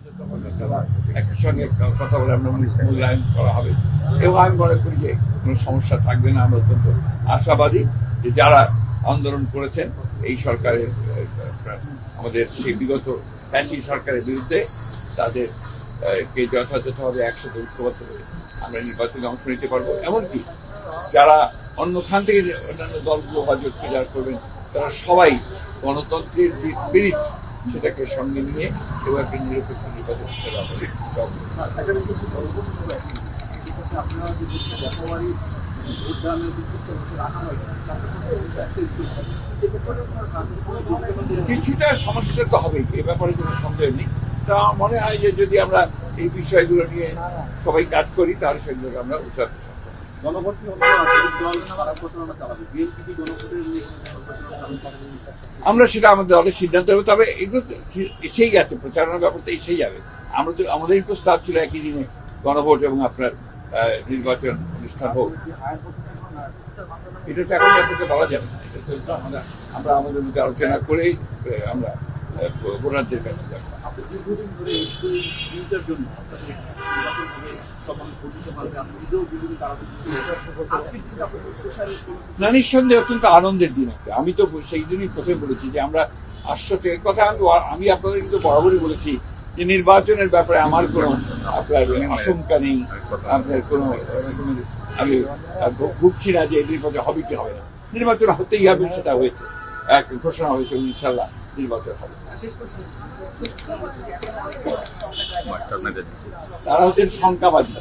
তারা একই সঙ্গে কথা বলে আমরা মূল্যায়ন করা হবে এবং আমি মনে করি যে কোনো সমস্যা থাকবে না। আমরা অত্যন্ত আশাবাদী যে যারা আন্দোলন করেছেন এই সরকারের আমাদের সেই বিগত ফ্যাসি সরকারের বিরুদ্ধে তাদের কে যথাযথভাবে একসাথে ঐক্যবদ্ধ করে আমরা নির্বাচনে অংশ নিতে পারবো। এমনকি যারা অন্য খান থেকে অন্যান্য দলগুলো বা জোটকে যারা করবেন তারা সবাই গণতন্ত্রের যে স্পিরিট সেটাকে সঙ্গে নিয়ে এবং একটা নিরপেক্ষ নির্বাচন সেবা করে। কিছুটা সমস্যা তো হবেই, এ ব্যাপারে কোনো সন্দেহ নেই। তা মনে হয় যে যদি আমরা এই বিষয়গুলো নিয়ে সবাই কাজ করি তাহলে সেগুলোকে আমরা উঠাতে আমরা সেটা আমাদের দলের সিদ্ধান্ত হবে। তবে এগুলো এসেই গেছে, প্রচারণার ব্যাপারটা এসেই যাবে। আমরা তো আমাদের প্রস্তাব ছিল একই দিনে গণভোট এবং আপনার নির্বাচন অনুষ্ঠান হোক। এটা তো এখন আপনাকে বলা যাবে না, এটা চলছে। আমরা আমাদের মধ্যে আলোচনা করেই আমরা ভোটারদের কাছে যাবো। না, নিঃসন্দেহে অত্যন্ত আনন্দের দিন একটা। আমি তো সেই দিনই প্রথমে বলেছি যে আমরা আশ্বস্ত কথা আমি আপনাদের কিন্তু বরাবরই বলেছি যে নির্বাচনের ব্যাপারে আমার কোনো আপনার আশঙ্কা নেই, আপনার কোনো আমি ভুগছি না যে এই নির্বাচন হবে কি হবে না। নির্বাচন হতেই হবে, সেটা হয়েছে, এক ঘোষণা হয়েছে, ইনশাল্লাহ নির্বাচন হবে। তারা হচ্ছেন শঙ্কাবাদী।